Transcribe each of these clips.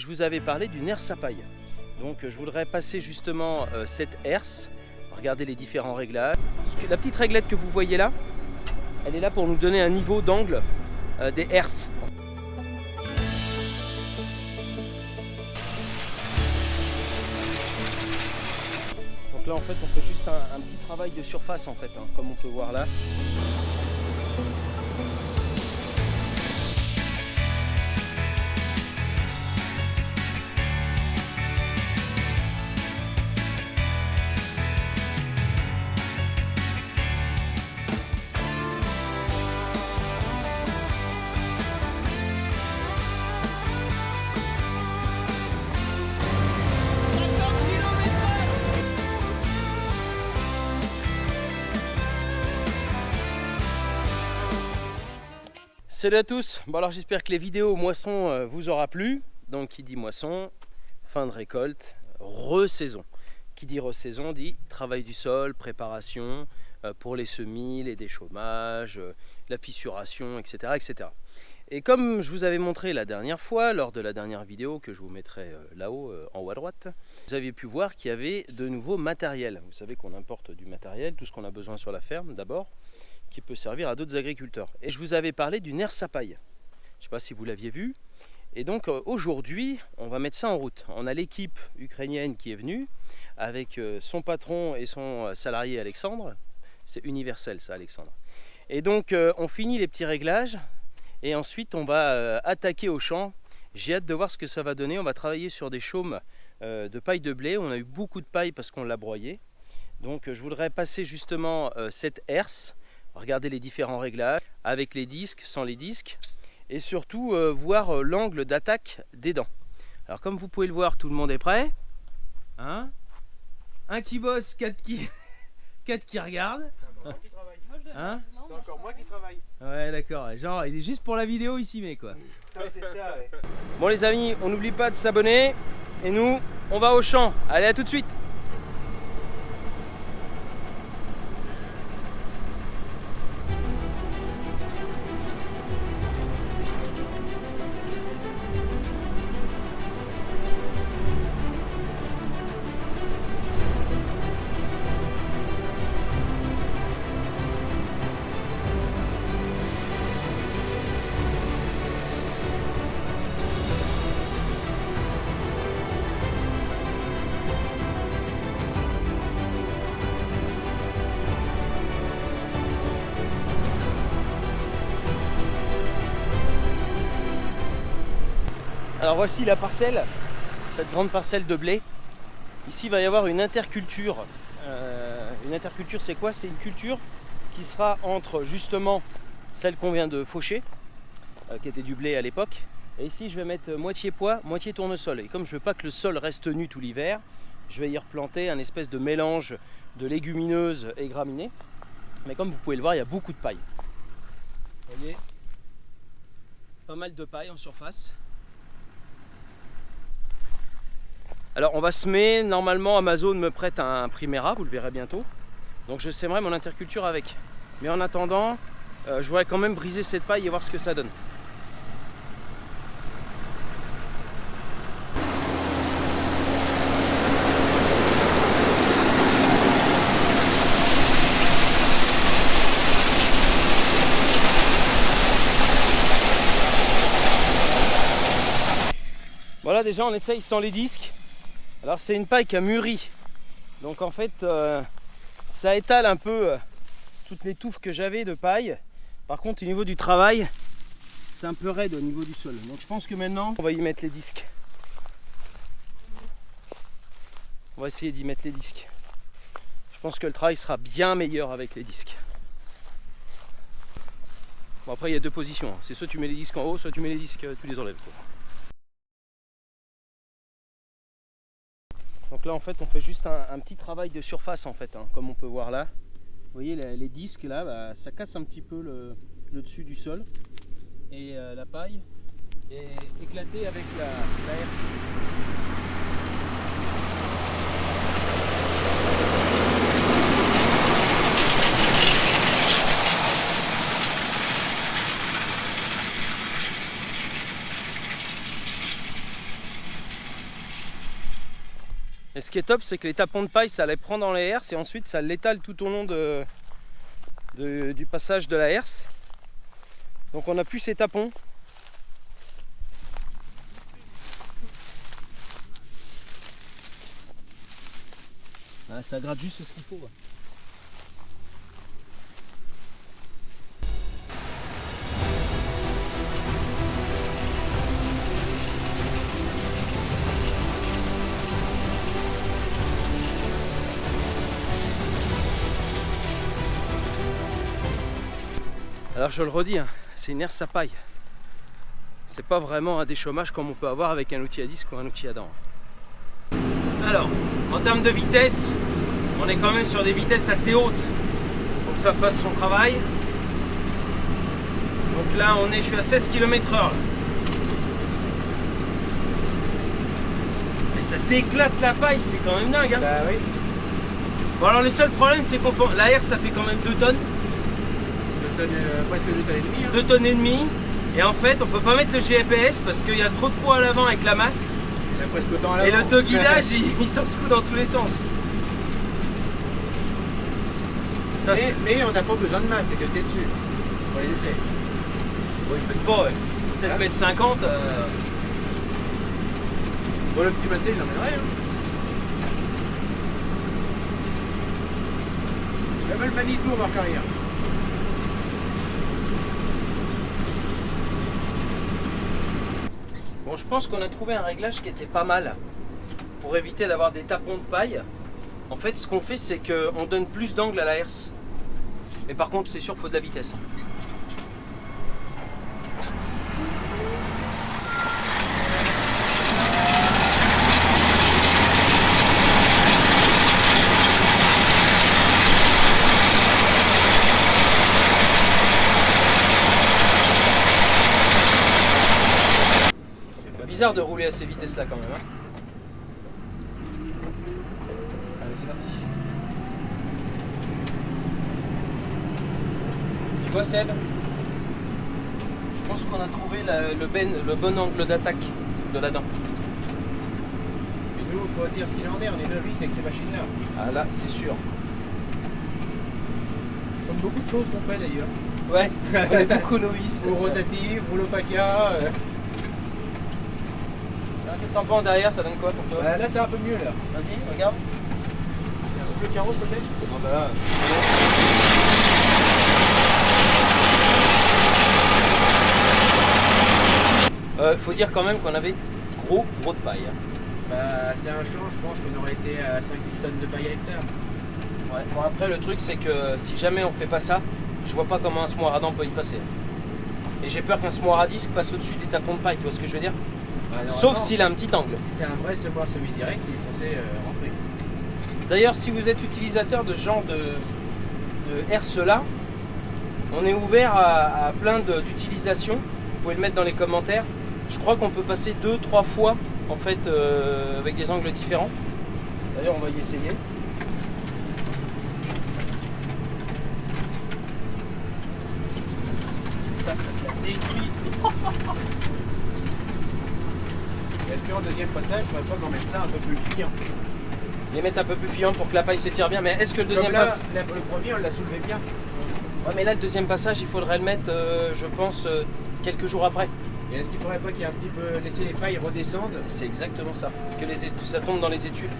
je vous avais parlé d'une herse à paille. Donc je voudrais passer justement cette herse, regarder les différents réglages. La petite réglette que vous voyez là, elle est là pour nous donner un niveau d'angle des herses. Donc là en fait on fait juste un petit travail de surface en fait, hein, comme on peut voir là. Salut à tous, bon alors j'espère que les vidéos moisson vous aura plu. Donc qui dit moisson, fin de récolte, re-saison. Qui dit re-saison dit travail du sol, préparation pour les semis, les déchaumages, la fissuration, etc., etc. Et comme je vous avais montré la dernière fois, lors de la dernière vidéo que je vous mettrai là-haut, en haut à droite, vous aviez pu voir qu'il y avait de nouveaux matériels. Vous savez qu'on importe du matériel, tout ce qu'on a besoin sur la ferme d'abord, qui peut servir à d'autres agriculteurs. Et je vous avais parlé d'une herse à paille. Je ne sais pas si vous l'aviez vu. Et donc aujourd'hui, on va mettre ça en route. On a l'équipe ukrainienne qui est venue avec son patron et son salarié Alexandre. C'est universel ça, Alexandre. Et donc on finit les petits réglages et ensuite on va attaquer au champ. J'ai hâte de voir ce que ça va donner. On va travailler sur des chaumes de paille de blé. On a eu beaucoup de paille parce qu'on l'a broyé. Donc je voudrais passer justement cette herse, regarder les différents réglages, avec les disques, sans les disques, et surtout voir l'angle d'attaque des dents. Alors comme vous pouvez le voir, tout le monde est prêt. Hein, un qui bosse, 4 qui regarde. Hein, c'est encore moi qui travaille. Ouais d'accord, genre il est juste pour la vidéo ici mais quoi. Ouais, c'est ça, ouais. Bon les amis, on n'oublie pas de s'abonner, et nous on va au champ. Allez, à tout de suite. Alors voici la parcelle, cette grande parcelle de blé. Ici il va y avoir une interculture. Une interculture c'est quoi? C'est une culture qui sera entre justement celle qu'on vient de faucher, qui était du blé à l'époque. Et ici je vais mettre moitié pois, moitié tournesol. Et comme je ne veux pas que le sol reste nu tout l'hiver, je vais y replanter un espèce de mélange de légumineuses et graminées. Mais comme vous pouvez le voir, il y a beaucoup de paille. Vous voyez, pas mal de paille en surface. Alors on va semer, normalement Amazon me prête un Primera, vous le verrez bientôt. Donc je sèmerai mon interculture avec. Mais en attendant, je voudrais quand même briser cette paille et voir ce que ça donne. Voilà, déjà on essaye sans les disques. Alors c'est une paille qui a mûri, donc en fait ça étale un peu toutes les touffes que j'avais de paille. Par contre au niveau du travail, c'est un peu raide au niveau du sol. Donc je pense que maintenant on va y mettre les disques. On va essayer d'y mettre les disques. Je pense que le travail sera bien meilleur avec les disques. Bon après il y a deux positions, c'est soit tu mets les disques en haut, soit tu mets les disques, tu les enlèves. Donc là en fait on fait juste un petit travail de surface en fait, hein, comme on peut voir là. Vous voyez les disques là, bah, ça casse un petit peu le dessus du sol. Et la paille est éclatée avec la herse. Et ce qui est top, c'est que les tapons de paille, ça les prend dans les herses et ensuite ça l'étale tout au long du passage de la herse. Donc on n'a plus ces tapons. Ah, ça gratte juste ce qu'il faut. Ouais. Alors je le redis, hein, c'est une herse à paille. C'est pas vraiment un déchômage comme on peut avoir avec un outil à disque ou un outil à dents. Alors, en termes de vitesse, on est quand même sur des vitesses assez hautes pour que ça fasse son travail. Donc là, je suis à 16 km/h. Mais ça déclate la paille, c'est quand même dingue. Hein. Bah oui. Bon alors le seul problème, c'est qu'on la herse, ça fait quand même 2 tonnes. Presque 2 tonnes et demie. Hein. 2 tonnes et demie. Et en fait, on peut pas mettre le GPS parce qu'il y a trop de poids à l'avant avec la masse. Il a presque autant à l'avant. Et l'autoguidage, il s'en secoue dans tous les sens. Mais on n'a pas besoin de masse, c'est que t'es dessus. Pour les essais. Oui, peut-être pas, ouais. 7 mètres 50. Bon, le petit massé, il l'emmènerait. Hein. Il a le Manitou en marque arrière. Bon, je pense qu'on a trouvé un réglage qui était pas mal pour éviter d'avoir des tapons de paille. En fait, ce qu'on fait, c'est qu'on donne plus d'angle à la herse. Mais par contre, c'est sûr, il faut de la vitesse. Bizarre de rouler à ces vitesses là quand même. Hein. Allez, c'est parti. Tu vois Seb, je pense qu'on a trouvé le bon angle d'attaque de la dent. Et nous, il faut dire ce qu'il en est, on est novices avec ces machines là. Ah là, c'est sûr. Comme beaucoup de choses qu'on fait d'ailleurs. Ouais, on est beaucoup novices. Rouleau rotatif, rouleau faca. Qu'est-ce que t'en penses derrière, ça donne quoi pour toi? Là c'est un peu mieux là. Vas-y, regarde. Le carreau s'il te plaît. Ah bah là. Faut dire quand même qu'on avait gros de paille. Hein. Bah c'est un champ, je pense qu'on aurait été à 5-6 tonnes de paille à l'hectare. Ouais. Bon après le truc c'est que si jamais on fait pas ça, je vois pas comment un semoir à dents peut y passer. Et j'ai peur qu'un semoir à disque passe au-dessus des tapons de paille, tu vois ce que je veux dire? Sauf s'il a un petit angle. Si c'est un vrai semoir semi-direct, il est censé rentrer. D'ailleurs, si vous êtes utilisateur de ce genre de herse là, on est ouvert à plein d'utilisations. Vous pouvez le mettre dans les commentaires. Je crois qu'on peut passer 2-3 fois en fait avec des angles différents. D'ailleurs, on va y essayer. Putain, ça te l'a détruit. Est-ce qu'en deuxième passage, je ne pourrais pas m'en mettre ça un peu plus fuyant? Les mettre un peu plus fuyant pour que la paille se tire bien. Mais est-ce que le deuxième là, passage... le premier, on l'a soulevé bien. Ouais, mais là, le deuxième passage, il faudrait le mettre, je pense, quelques jours après. Et est-ce qu'il ne faudrait pas qu'il y ait un petit peu laisser les pailles redescendre? C'est exactement ça. Que ça tombe dans les études.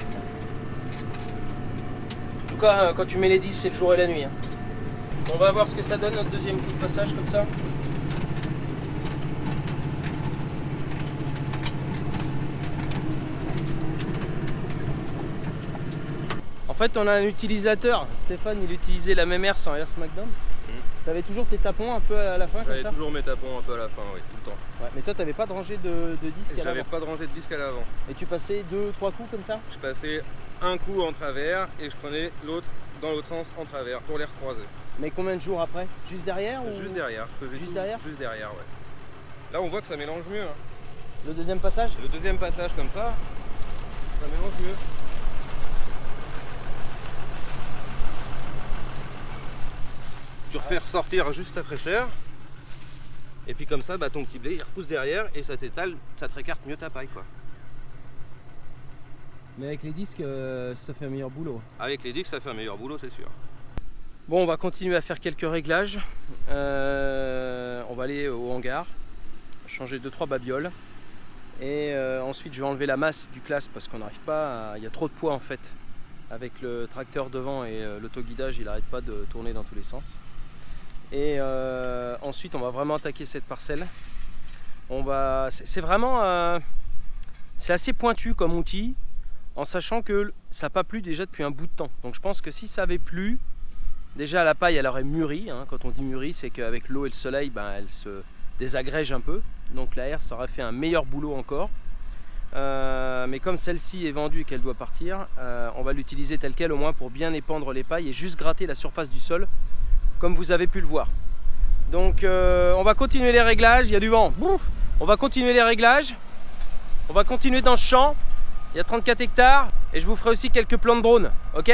En tout cas, quand tu mets les 10, c'est le jour et la nuit. Hein. On va voir ce que ça donne, notre deuxième coup de passage, comme ça. En fait, on a un utilisateur, Stéphane, il utilisait la même herse en herse McDonald's. Tu avais toujours tes tapons un peu à la fin comme ça? J'avais toujours mes tapons un peu à la fin, oui, tout le temps. Ouais, mais toi, tu n'avais pas de rangée de disque à l'avant? J'avais pas de rangée de disque à l'avant. Et tu passais 2-3 coups comme ça? Je passais un coup en travers et je prenais l'autre dans l'autre sens en travers pour les recroiser. Mais combien de jours après? Juste derrière ou... Juste derrière, je faisais Juste tout, derrière? juste derrière, ouais. Là, on voit que ça mélange mieux. Hein. Le deuxième passage? Le deuxième passage comme ça mélange mieux. Tu refais ressortir juste après cher. Et puis comme ça, bah, ton petit blé il repousse derrière et ça t'étale, ça te récarte mieux ta paille quoi. Mais avec les disques, ça fait un meilleur boulot. Avec les disques, ça fait un meilleur boulot, c'est sûr. Bon, on va continuer à faire quelques réglages. On va aller au hangar, changer 2-3 babioles. Et ensuite, je vais enlever la masse du classe parce qu'on n'arrive pas à... Il y a trop de poids en fait. Avec le tracteur devant et l'autoguidage, il n'arrête pas de tourner dans tous les sens. Et ensuite, on va vraiment attaquer cette parcelle. C'est vraiment... c'est assez pointu comme outil, en sachant que ça n'a pas plu déjà depuis un bout de temps. Donc je pense que si ça avait plu, déjà la paille elle aurait mûri. Hein. Quand on dit mûri, c'est qu'avec l'eau et le soleil, elle se désagrège un peu. Donc la herse aurait fait un meilleur boulot encore. Mais comme celle-ci est vendue et qu'elle doit partir, on va l'utiliser telle quelle au moins pour bien épandre les pailles et juste gratter la surface du sol, comme vous avez pu le voir. Donc on va continuer les réglages, il y a du vent. On va continuer les réglages. On va continuer dans ce champ. Il y a 34 hectares et je vous ferai aussi quelques plans de drone, ok ?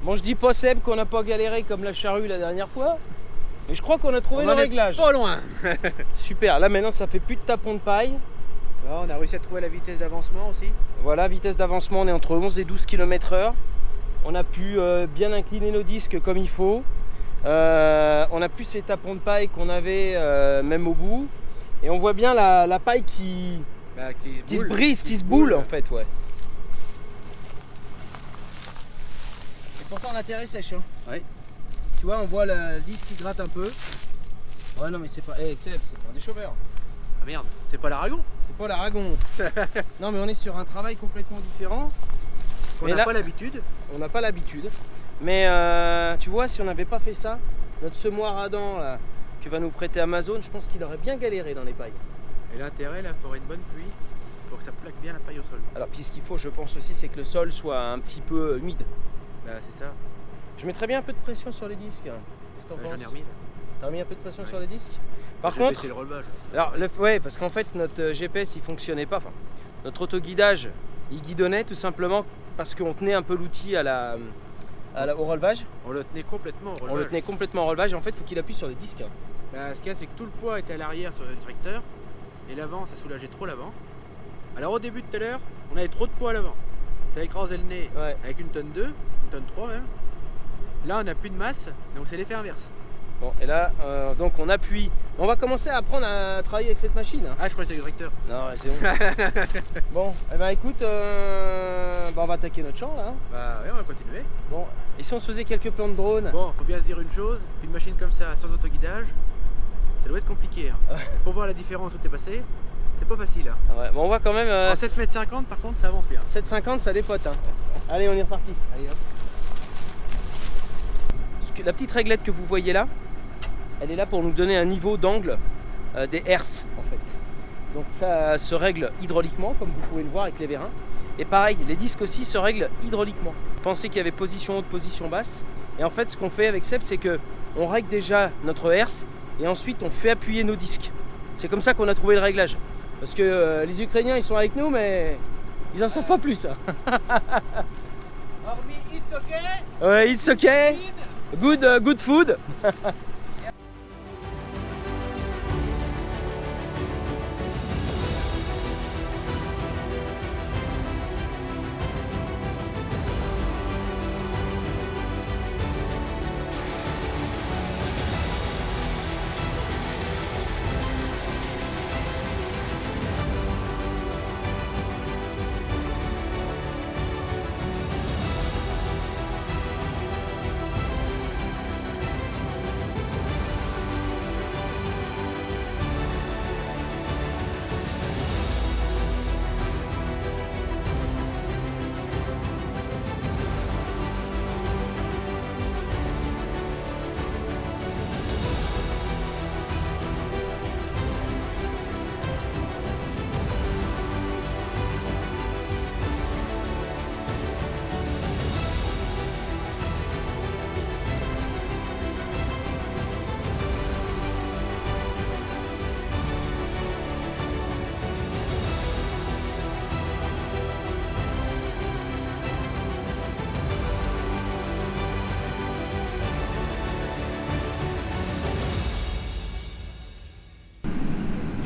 Bon, je dis pas Seb qu'on n'a pas galéré comme la charrue la dernière fois, mais je crois qu'on a trouvé le réglage. Pas loin. Super, là maintenant ça fait plus de tapons de paille. Là, on a réussi à trouver la vitesse d'avancement aussi. Voilà, vitesse d'avancement, on est entre 11 et 12 km/h. On a pu bien incliner nos disques comme il faut. On a plus ces tapons de paille qu'on avait même au bout. Et on voit bien la paille qui se brise, qui se boule en fait. Ouais. Pourtant la terre est sèche. Hein. Oui. Tu vois, on voit le disque qui gratte un peu. Ouais, non, mais c'est pas. Hey, Seb, c'est pas des chauffeurs. Ah merde, c'est pas l'Aragon. C'est pas l'Aragon. Non, mais on est sur un travail complètement différent. On n'a pas l'habitude. On n'a pas l'habitude. Mais tu vois, si on n'avait pas fait ça, notre semoir à dents là, que va nous prêter Amazon, je pense qu'il aurait bien galéré dans les pailles. Et l'intérêt, là, il faudrait une bonne pluie pour que ça plaque bien la paille au sol. Alors, puis ce qu'il faut, je pense aussi, c'est que le sol soit un petit peu humide. Là, c'est ça. Je mettrais bien un peu de pression sur les disques. Qu'est-ce que t'en penses ? J'en ai remis. T'as remis un peu de pression Ouais. sur les disques ? Par J'ai contre, baissé le relevage. alors ouais, parce qu'en fait notre GPS il fonctionnait pas. Enfin, notre autoguidage il guidonnait tout simplement parce qu'on tenait un peu l'outil au relevage. On le tenait complètement au relevage. On le tenait complètement au relevage et en fait il faut qu'il appuie sur les disques. Bah, ce qu'il y a, c'est que tout le poids était à l'arrière sur le tracteur et l'avant, ça soulageait trop l'avant. Alors au début de tout à l'heure, on avait trop de poids à l'avant. Ça écrasait le nez Ouais. avec une tonne 2, une tonne 3 même. Là, on n'a plus de masse, donc c'est l'effet inverse. Bon, et là, donc on appuie. On va commencer à apprendre à travailler avec cette machine. Hein. Ah, je crois que c'est le tracteur. Non, ouais, c'est bon. Bon, eh ben écoute, on va attaquer notre champ là. Hein. Bah ouais, on va continuer. Bon, et si on se faisait quelques plans de drone ? Bon, faut bien se dire une chose, une machine comme ça, sans autoguidage, ça doit être compliqué. Hein. Pour voir la différence où t'es passé, c'est pas facile. Hein. Ouais, bon, on voit quand même. En 7,50 m par contre, ça avance bien. 7,50 ça dépote. Hein. Allez, on est reparti. Allez hop. La petite réglette que vous voyez là, elle est là pour nous donner un niveau d'angle des herses en fait. Donc ça se règle hydrauliquement comme vous pouvez le voir avec les vérins. Et pareil, les disques aussi se règlent hydrauliquement. Pensez qu'il y avait position haute, position basse. Et en fait ce qu'on fait avec Seb c'est que on règle déjà notre herse et ensuite on fait appuyer nos disques. C'est comme ça qu'on a trouvé le réglage. Parce que les Ukrainiens ils sont avec nous mais ils en savent pas plus. Hein. Hormis it's okay. Ouais, it's okay. Good food.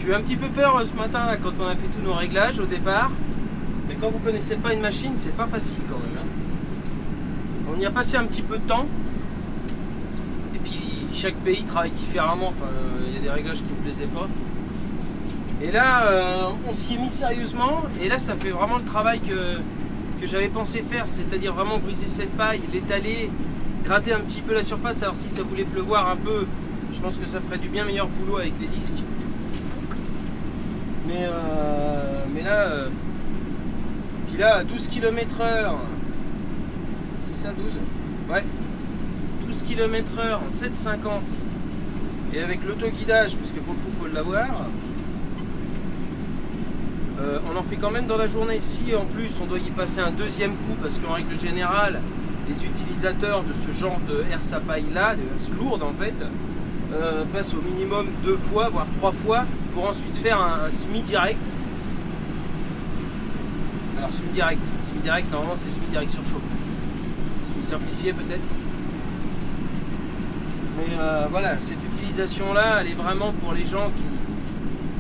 J'ai eu un petit peu peur ce matin là, quand on a fait tous nos réglages au départ. Mais quand vous ne connaissez pas une machine, c'est pas facile quand même. Hein. On y a passé un petit peu de temps. Et puis chaque pays travaille différemment. Enfin, il y a des réglages qui ne me plaisaient pas. Et là, on s'y est mis sérieusement. Et là, ça fait vraiment le travail que j'avais pensé faire. C'est-à-dire vraiment briser cette paille, l'étaler, gratter un petit peu la surface. Alors si ça voulait pleuvoir un peu, je pense que ça ferait du bien meilleur boulot avec les disques. Mais là, puis là, à 12 km/h, c'est ça 12 ? Ouais. 12 km/h en 7,50 et avec l'autoguidage, parce que pour le coup, il faut l'avoir. On en fait quand même dans la journée. Si en plus on doit y passer un deuxième coup, parce qu'en règle générale, les utilisateurs de ce genre de herse à paille là, de herse lourde en fait, passent au minimum 2 fois, voire 3 fois, pour ensuite faire un semi-direct. Alors semi-direct normalement c'est semi-direct sur chaud. Semi-simplifié peut-être. Mais voilà, cette utilisation là, elle est vraiment pour les gens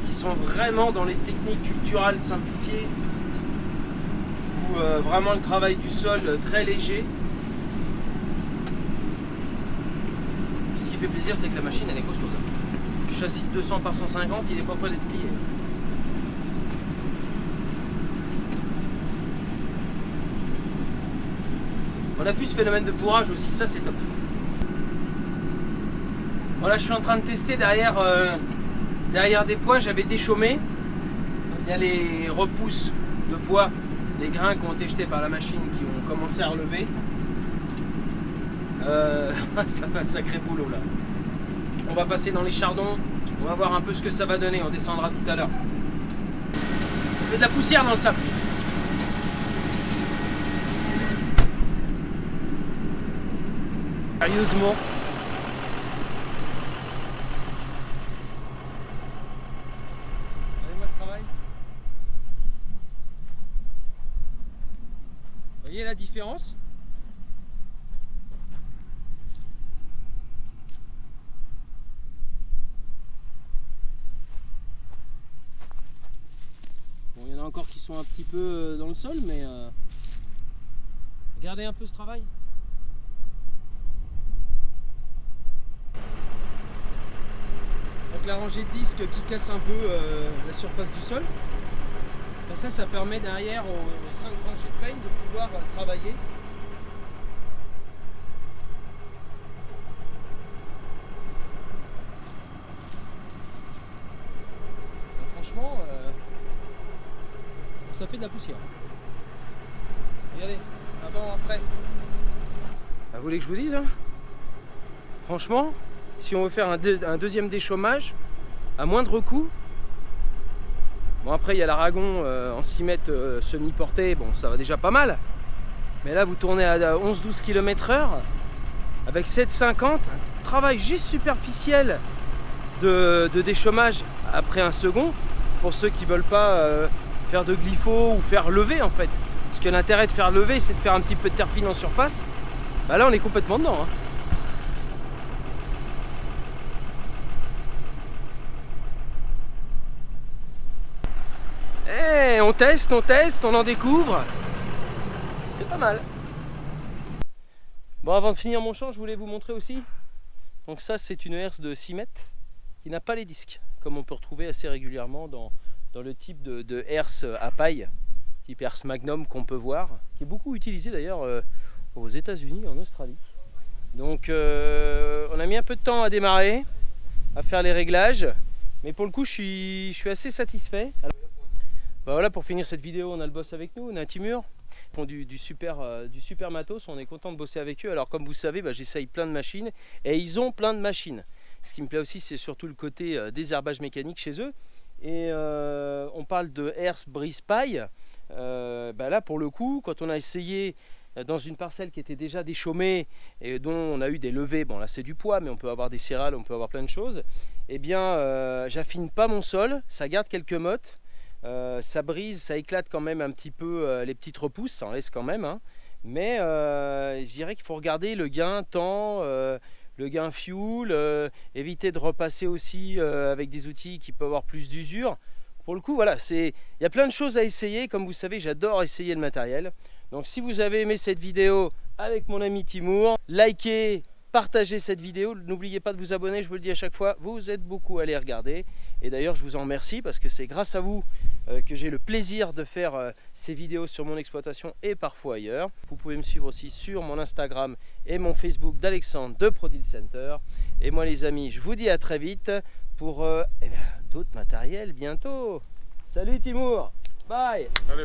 qui sont vraiment dans les techniques culturales simplifiées, ou vraiment le travail du sol très léger. Ce qui fait plaisir, c'est que la machine elle est costaud. Le châssis de 200 par 150, il est pas prêt d'être plié. On a plus ce phénomène de pourrage aussi, ça c'est top. Voilà, je suis en train de tester derrière des poids, j'avais déchaumé. Il y a les repousses de poids, les grains qui ont été jetés par la machine qui ont commencé à relever. Ça fait un sacré boulot là. On va passer dans les chardons, on va voir un peu ce que ça va donner, on descendra tout à l'heure. Ça fait de la poussière dans le sable. Sérieusement. Regardez-moi ce travail. Vous voyez la différence ? Bon, il y en a encore qui sont un petit peu dans le sol, mais regardez un peu ce travail. Donc la rangée de disques qui casse un peu la surface du sol. Comme ça permet derrière aux 5 rangées de peigne de pouvoir travailler. Donc, franchement, ça fait de la poussière. Regardez, avant, après. Vous voulez que je vous dise hein ? Franchement, si on veut faire un deuxième déchômage, à moindre coût, bon après il y a l'Aragon en 6 mètres semi-porté, bon ça va déjà pas mal, mais là vous tournez à 11-12 km/h, avec 7,50, travail juste superficiel de déchômage après un second, pour ceux qui veulent pas faire de glypho ou faire lever en fait, parce que l'intérêt de faire lever c'est de faire un petit peu de terre fine en surface, bah là on est complètement dedans hein. On teste, on en découvre. C'est pas mal. Bon, avant de finir mon champ, je voulais vous montrer aussi. Donc ça, c'est une herse de 6 mètres qui n'a pas les disques, comme on peut retrouver assez régulièrement dans le type de herse à paille, type herse Magnum qu'on peut voir, qui est beaucoup utilisé d'ailleurs aux États-Unis, en Australie. Donc on a mis un peu de temps à démarrer, à faire les réglages, mais pour le coup, je suis assez satisfait. Alors, bah voilà, pour finir cette vidéo, on a le boss avec nous, on a un Timur. Ils font du super matos, on est content de bosser avec eux. Alors comme vous savez, bah, j'essaye plein de machines et ils ont plein de machines. Ce qui me plaît aussi, c'est surtout le côté désherbage mécanique chez eux. Et on parle de herse brise paille. Bah là pour le coup, quand on a essayé dans une parcelle qui était déjà déchaumée et dont on a eu des levées, bon là c'est du poids, mais on peut avoir des cérales, on peut avoir plein de choses. Eh bien, j'affine pas mon sol, ça garde quelques mottes. Ça brise, ça éclate quand même un petit peu les petites repousses, ça en laisse quand même hein. Mais je dirais qu'il faut regarder le gain temps, le gain fuel, éviter de repasser aussi avec des outils qui peuvent avoir plus d'usure. Pour le coup, voilà, il y a plein de choses à essayer. Comme vous savez, j'adore essayer le matériel. Donc si vous avez aimé cette vidéo avec mon ami Timour, likez, partagez cette vidéo. N'oubliez pas de vous abonner, je vous le dis à chaque fois, vous êtes beaucoup à les regarder. Et d'ailleurs, je vous en remercie parce que c'est grâce à vous que j'ai le plaisir de faire ces vidéos sur mon exploitation et parfois ailleurs. Vous pouvez me suivre aussi sur mon Instagram et mon Facebook d'Alexandre de ProDeal Center. Et moi les amis, je vous dis à très vite pour d'autres matériels bientôt. Salut Timour, bye. Allez.